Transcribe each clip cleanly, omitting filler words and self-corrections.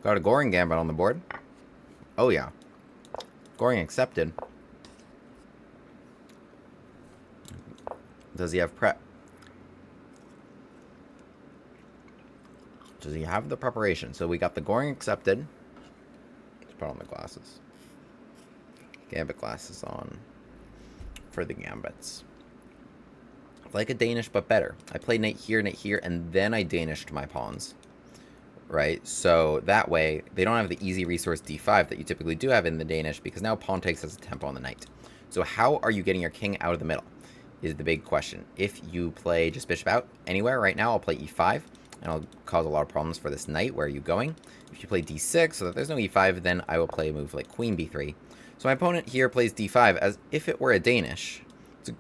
Got a Goring Gambit on the board. Oh, yeah. Goring accepted. Does he have prep? Does he have the preparation? So we got the Goring accepted. Let's put on the glasses. Gambit glasses on for the Gambits. Like a Danish, but better. I played knight here, and then I Danished my pawns. Right? So that way, they don't have the easy resource d5 that you typically do have in the Danish, because now pawn takes as a tempo on the knight. So how are you getting your king out of the middle is the big question. If you play just bishop out anywhere right now, I'll play e5, and I'll cause a lot of problems for this knight. Where are you going? If you play d6, so that there's no e5, then I will play a move like queen b3. So my opponent here plays d5 as if it were a Danish. It's a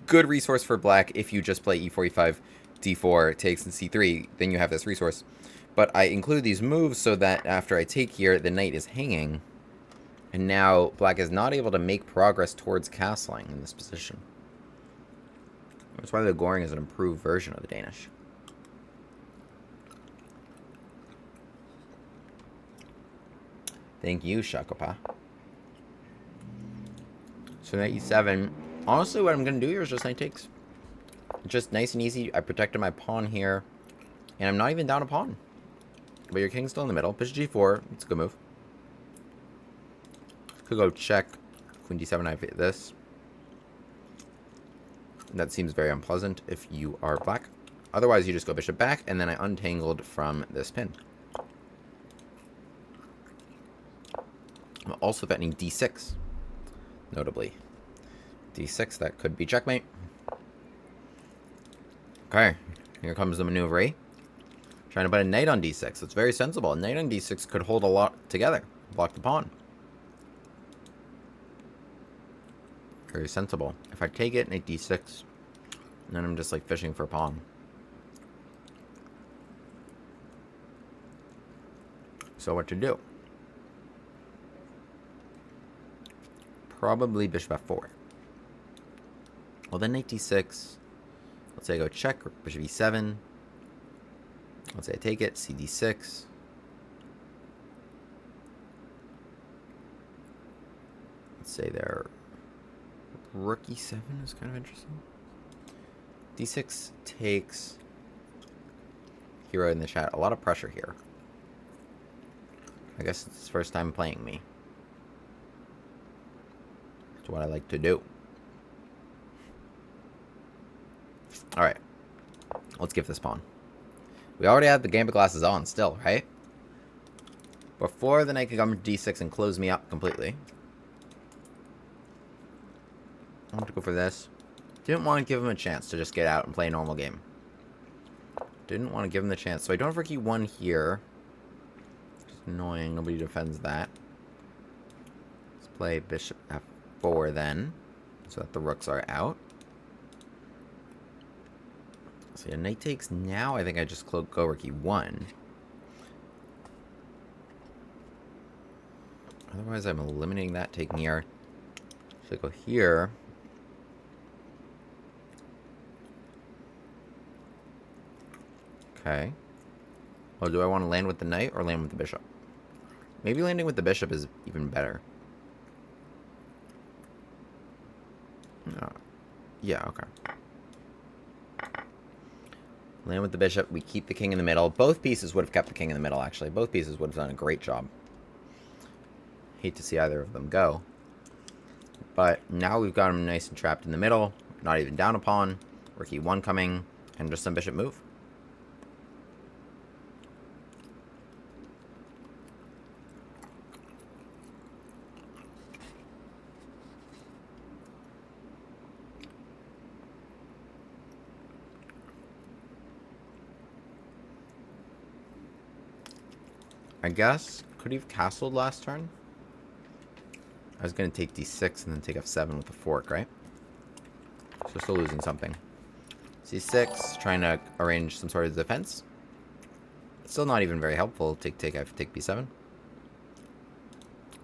good resource for black if you just play e4, e5, d4, takes, and c3, then you have this resource. But I include these moves so that after I take here, the knight is hanging. And now black is not able to make progress towards castling in this position. That's why the Goring is an improved version of the Danish. Thank you, Shakopa. So knight e7. Honestly, what I'm going to do here is just knight takes. Just nice and easy. I protected my pawn here. And I'm not even down a pawn. But your king's still in the middle. Bishop g4. It's a good move. Could go check. Queen d7. I fit this. That seems very unpleasant if you are black. Otherwise, you just go bishop back. And then I untangled from this pin. I'm also threatening d6. Notably. d6. That could be checkmate. Okay. Here comes the maneuver A. Trying to put a knight on d6. It's very sensible. A knight on d6 could hold a lot together. Block the pawn. Very sensible. If I take it, knight d6, then I'm just like fishing for a pawn. So what to do? Probably bishop f4. Well, then knight d6. Let's say I go check, bishop e7. Let's say I take it, cd6. Let's say there, rook e7 is kind of interesting. d6 takes. Hero in the chat. A lot of pressure here. I guess it's his first time playing me. That's what I like to do. Alright. Let's give this pawn. We already have the Gambit glasses on still, right? Before the knight can come to d6 and close me up completely. I want to go for this. Didn't want to give him a chance to just get out and play a normal game. Didn't want to give him the chance. So I don't have rook e1 here. Just annoying. Nobody defends that. Let's play bishop f4 then. So that the rooks are out. So yeah, knight takes now. I think I just go rook e1. Otherwise, I'm eliminating that, taking here. So I go here. Okay. Well, do I want to land with the knight or land with the bishop? Maybe landing with the bishop is even better. No. Yeah, okay. Land with the bishop. We keep the king in the middle. Both pieces would have kept the king in the middle, actually. Both pieces would have done a great job. Hate to see either of them go. But now we've got him nice and trapped in the middle. Not even down a pawn. Rook e1 coming. And just some bishop move. I guess. Could he have castled last turn? I was going to take d6 and then take f7 with the fork, right? So still losing something. c6, trying to arrange some sort of defense. Still not even very helpful. Take, I have to take b7.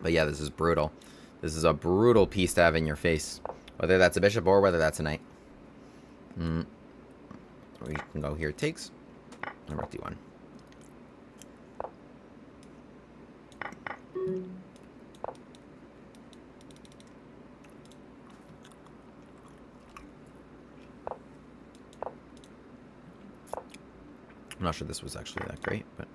But yeah, this is brutal. This is a brutal piece to have in your face. Whether that's a bishop or whether that's a knight. We can go here, takes. And rook d1. I'm not sure this was actually that great, but...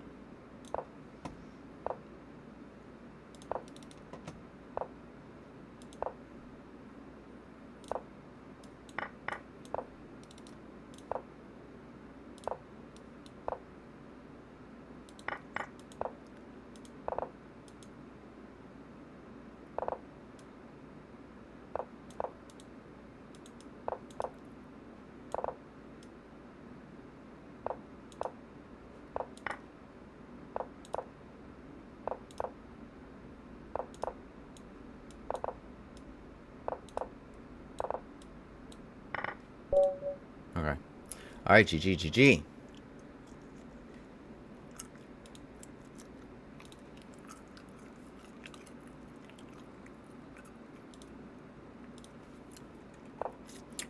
Okay. All right, GG, GG.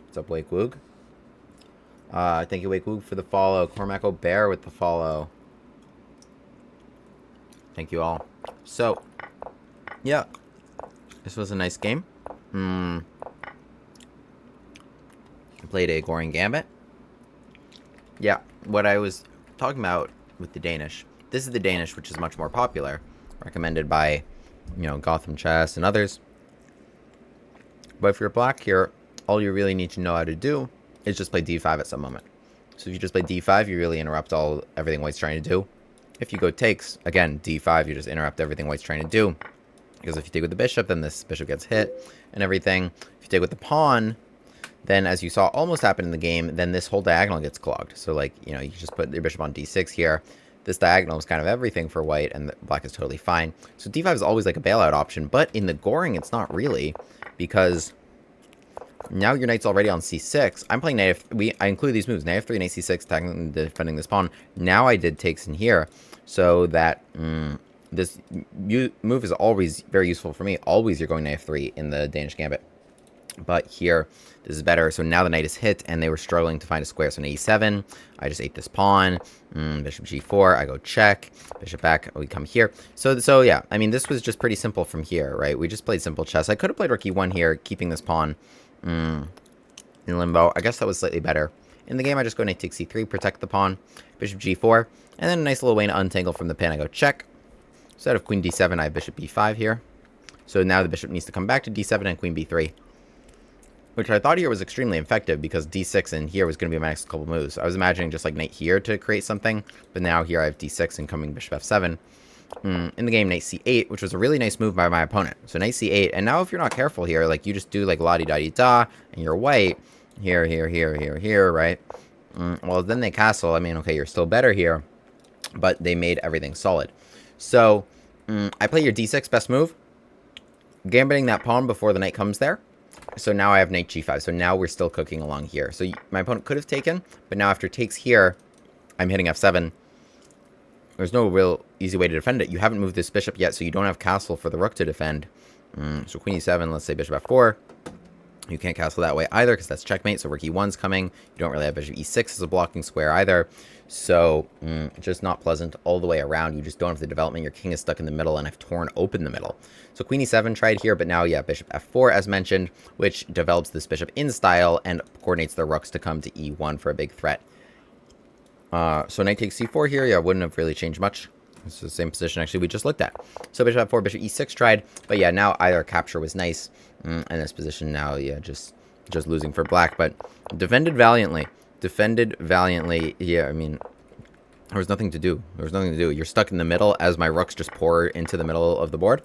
What's up, Wake Woog? Thank you, Wake Woog, for the follow. Cormac O'Bear with the follow. Thank you all. So, yeah. This was a nice game. I played a Goring Gambit. Yeah, what I was talking about with the Danish. This is the Danish, which is much more popular. Recommended by, you know, Gotham Chess and others. But if you're black here, all you really need to know how to do is just play d5 at some moment. So if you just play d5, you really interrupt everything white's trying to do. If you go takes, again, d5, you just interrupt everything white's trying to do. Because if you take with the bishop, then this bishop gets hit and everything. If you take with the pawn, then as you saw almost happen in the game, then this whole diagonal gets clogged. So like, you know, you just put your bishop on d6 here. This diagonal is kind of everything for white, and black is totally fine. So d5 is always like a bailout option, but in the Goring, it's not really, because now your knight's already on c6. I'm playing knight I include these moves, knight f3, knight c6, technically defending this pawn. Now I did takes in here, so that this move is always very useful for me. Always you're going knight f3 in the Danish Gambit. But here, this is better. So now the knight is hit, and they were struggling to find a square. So knight e7, I just ate this pawn. Bishop g4, I go check. Bishop back, we come here. So yeah, I mean, this was just pretty simple from here, right? We just played simple chess. I could have played rook e1 here, keeping this pawn in limbo. I guess that was slightly better. In the game, I just go knight takes c3, protect the pawn. Bishop g4, and then a nice little way to untangle from the pin. I go check. Instead of queen d7, I have bishop b5 here. So now the bishop needs to come back to d7 and queen b3. Which I thought here was extremely effective, because d6 in here was going to be my next couple moves. I was imagining just like knight here to create something, but now here I have d6 and coming bishop f7. In the game, knight c8, which was a really nice move by my opponent. So knight c8, and now if you're not careful here, like you just do like la-di-da-di-da, and you're white, here, right? Well, then they castle. I mean, okay, you're still better here, but they made everything solid. So I play your d6, best move, gambiting that pawn before the knight comes there. So now I have knight g5. So now we're still cooking along here. So my opponent could have taken, but now after takes here, I'm hitting f7. There's no real easy way to defend it. You haven't moved this bishop yet, so you don't have castle for the rook to defend. So queen e7, let's say bishop f4. You can't castle that way either, because that's checkmate. So rook e1's coming. You don't really have bishop e6 as a blocking square either. So just not pleasant all the way around. You just don't have the development. Your king is stuck in the middle, and I've torn open the middle. So queen e7 tried here, but now, yeah, bishop f4 as mentioned, which develops this bishop in style and coordinates the rooks to come to e1 for a big threat. So knight takes c4 here. Yeah, wouldn't have really changed much. It's the same position actually we just looked at. So bishop f4, bishop e6 tried, but yeah, now either capture was nice, and this position now, yeah, just losing for black, but defended valiantly. Yeah, I mean, there was nothing to do. You're stuck in the middle as my rooks just pour into the middle of the board.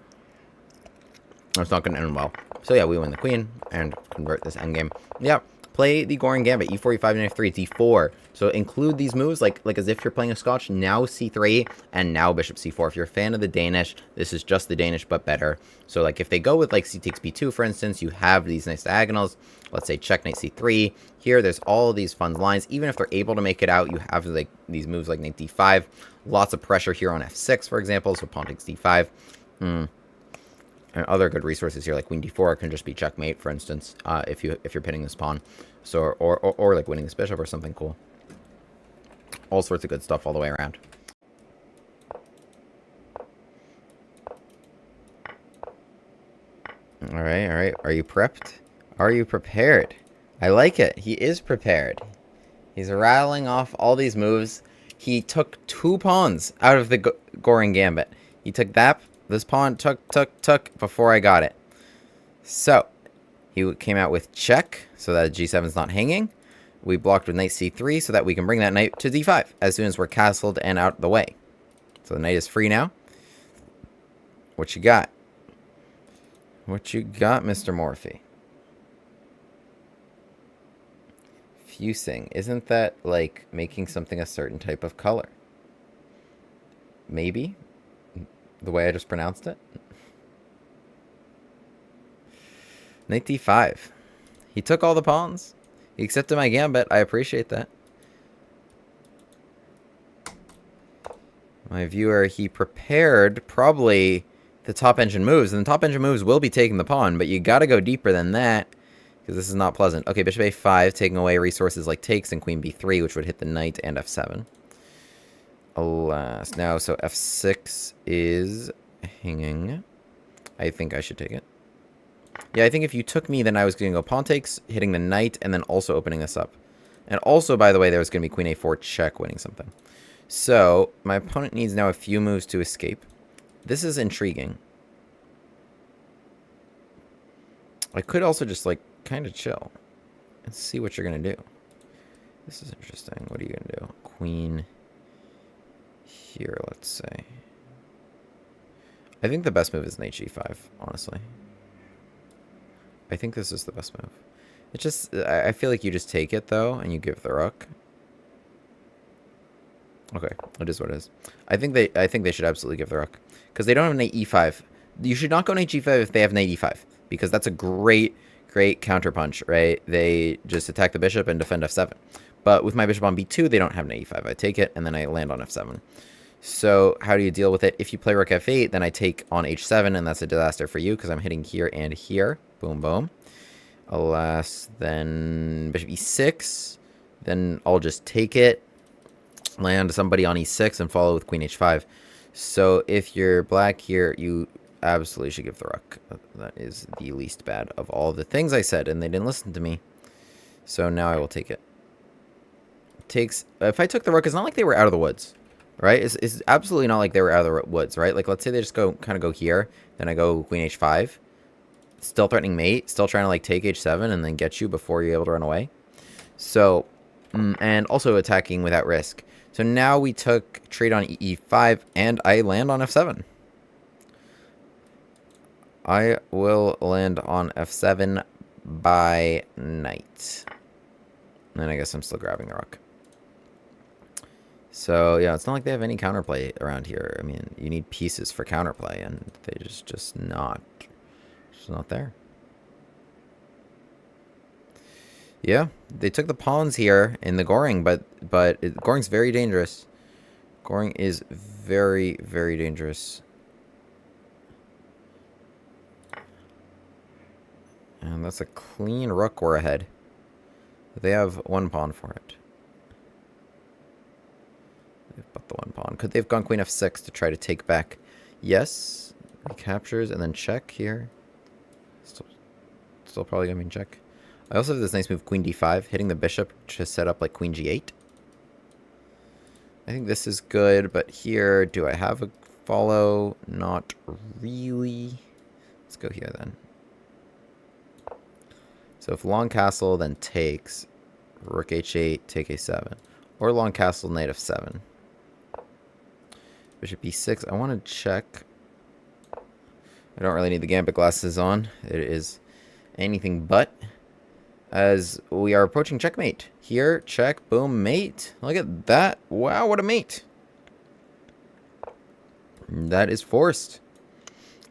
It's not going to end well. So yeah, we win the queen and convert this endgame. Yeah, play the Goring Gambit, e4, e5, and f3, d4. So include these moves like as if you're playing a Scotch. Now c3 and now bishop c4. If you're a fan of the Danish, this is just the Danish but better. So like if they go with like c takes b2, for instance, you have these nice diagonals. Let's say check knight c3. Here, there's all of these fun lines. Even if they're able to make it out, you have like these moves like knight d5. Lots of pressure here on f6, for example. So pawn takes d5. And other good resources here, like queen d4 can just be checkmate, for instance, if you're pinning this pawn. So or like winning this bishop or something cool. all sorts of good stuff all the way around. All right. Are you prepped? Are you prepared? I like it. He is prepared. He's rattling off all these moves. He took 2 pawns out of the Goring Gambit. He took this pawn, took, before I got it. So, he came out with check, so that g7 is not hanging. We blocked with knight c3, so that we can bring that knight to d5, as soon as we're castled and out of the way. So the knight is free now. What you got? What you got, Mr. Morphy? Fusing. Isn't that like making something a certain type of color? Maybe? The way I just pronounced it? Knight d5. He took all the pawns. He accepted my gambit. I appreciate that. My viewer, he prepared probably the top engine moves. And the top engine moves will be taking the pawn, but you gotta go deeper than that, because this is not pleasant. Okay, bishop a5, taking away resources like takes, and queen b3, which would hit the knight and f7. Alas. Now, so f6 is hanging. I think I should take it. Yeah, I think if you took me, then I was going to go pawn takes, hitting the knight, and then also opening this up. And also, by the way, there was going to be queen a4 check, winning something. So, my opponent needs now a few moves to escape. This is intriguing. I could also just, like, kind of chill and see what you're going to do. This is interesting. What are you going to do? Queen here, let's say. I think the best move is knight g5, honestly. I think this is the best move. It's just, I feel like you just take it, though, and you give the rook. Okay, it is what it is. I think they should absolutely give the rook, because they don't have knight e5. You should not go knight g5 if they have knight e5, because that's a great counterpunch, right? They just attack the bishop and defend f7. But with my bishop on b2, they don't have knight e5. I take it, and then I land on f7. So how do you deal with it? If you play rook f8, then I take on h7, and that's a disaster for you, because I'm hitting here and here. Boom, boom. Alas, then bishop e6. Then I'll just take it, land somebody on e6, and follow with queen h5. So if you're black here, you absolutely should give the rook. That is the least bad of all the things I said, and they didn't listen to me. So now I will take it. Takes. If I took the rook, it's not like they were out of the woods, right? It's absolutely not like they were out of the woods, right? Like, let's say they just kind of go here, then I go queen h5. Still threatening mate, still trying to like take h7 and then get you before you're able to run away. So, and also attacking without risk. So now we took trade on e5, and I land on f7. I will land on f7 by knight. And I guess I'm still grabbing the rook. So, yeah, it's not like they have any counterplay around here. I mean, you need pieces for counterplay, and they just not there. Yeah, they took the pawns here in the Goring, but Goring's very dangerous. Goring is very, very dangerous. And that's a clean rook we're ahead. They have one pawn for it. They've got the one pawn. Could they have gone queen f6 to try to take back? Yes. He captures and then check here. Still probably going to be in check. I also have this nice move, queen d5, hitting the bishop to set up like queen g8. I think this is good, but here, do I have a follow? Not really. Let's go here then. So if long castle, then takes, rook h8, take a7. Or long castle, knight f7. Bishop e6. I want to check. I don't really need the gambit glasses on. It is anything but. As we are approaching checkmate. Here, check, boom, mate. Look at that. Wow, what a mate. That is forced.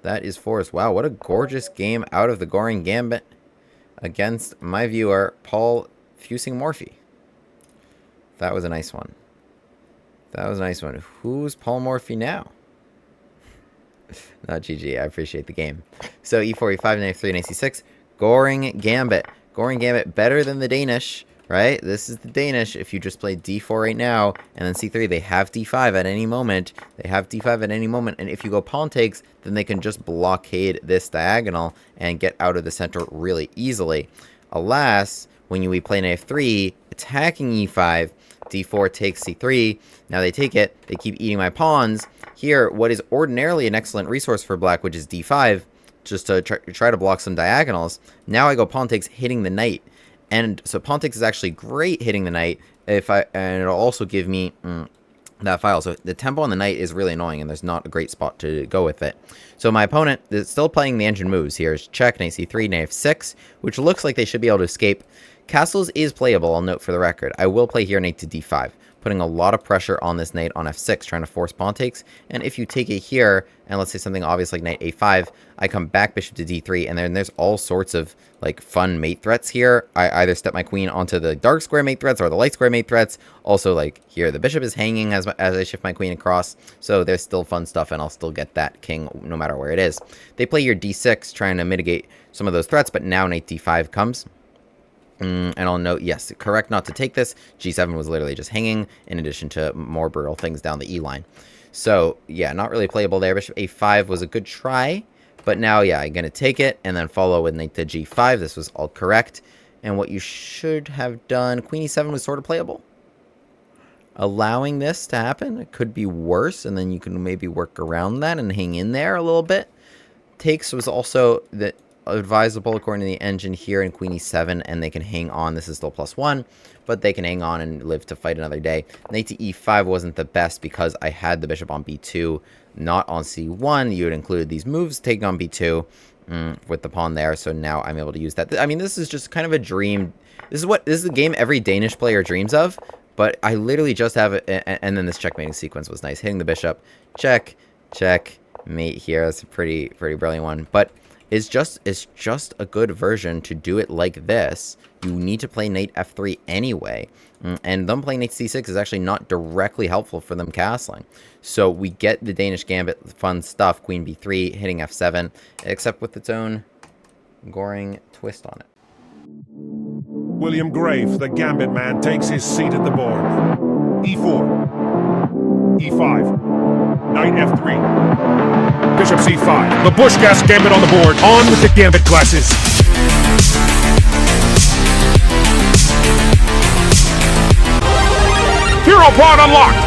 That is forced. Wow, what a gorgeous game out of the Goring Gambit against my viewer, Paul Fusing Morphy. That was a nice one. That was a nice one. Who's Paul Morphy now? Not GG. I appreciate the game. So e4, e5, knight f3, knight c6. Goring Gambit. Goring Gambit better than the Danish. right? This is the Danish. If you just play d4 right now, and then c3, they have d5 at any moment. They have d5 at any moment, and if you go pawn takes, then they can just blockade this diagonal and get out of the center really easily. Alas, when we play knight f3, attacking e5, d4 takes c3. Now they take it. They keep eating my pawns. Here, what is ordinarily an excellent resource for black, which is d5, just to try to block some diagonals. Now I go pawn takes, hitting the knight. And so pawn takes is actually great hitting the knight, and it'll also give me that file. So the tempo on the knight is really annoying, and there's not a great spot to go with it. So my opponent is still playing the engine moves. Here's check, knight c3, knight f6, which looks like they should be able to escape. Castles is playable, I'll note for the record. I will play here knight to d5, putting a lot of pressure on this knight on f6, trying to force pawn takes. And if you take it here, and let's say something obvious like knight a5, I come back bishop to d3, and then there's all sorts of like fun mate threats here. I either step my queen onto the dark square mate threats or the light square mate threats. Also, like here, the bishop is hanging as I shift my queen across, so there's still fun stuff, and I'll still get that king no matter where it is. They play here d6, trying to mitigate some of those threats, but now knight d5 comes. And I'll note, yes, correct not to take this. G7 was literally just hanging, in addition to more brutal things down the E line. So, yeah, not really playable there. Bishop A5 was a good try, but now, yeah, I'm going to take it and then follow with knight to G5. This was all correct. And what you should have done, Queen E7 was sort of playable. Allowing this to happen, it could be worse, and then you can maybe work around that and hang in there a little bit. Takes was also the advisable according to the engine here in Queen E7, and they can hang on. This is still +1, but they can hang on and live to fight another day. Knight to E5 wasn't the best because I had the bishop on B2, not on C1. You would include these moves taking on B2 with the pawn there, so now I'm able to use that. I mean, this is just kind of a dream. This is the game every Danish player dreams of, but I literally just have it, and then this checkmating sequence was nice. Hitting the bishop, check, check, mate here. That's a pretty brilliant one, but it's just a good version to do it like this. You need to play knight f3 anyway, and them playing knight c6 is actually not directly helpful for them castling. So we get the Danish Gambit fun stuff, queen b3, hitting f7, except with its own Goring twist on it. William Grave, the Gambit man, takes his seat at the board. E4, E5, knight f3, bishop c5. The Bushcast Gambit on the board. On with the Gambit classes. Hero pod unlocked.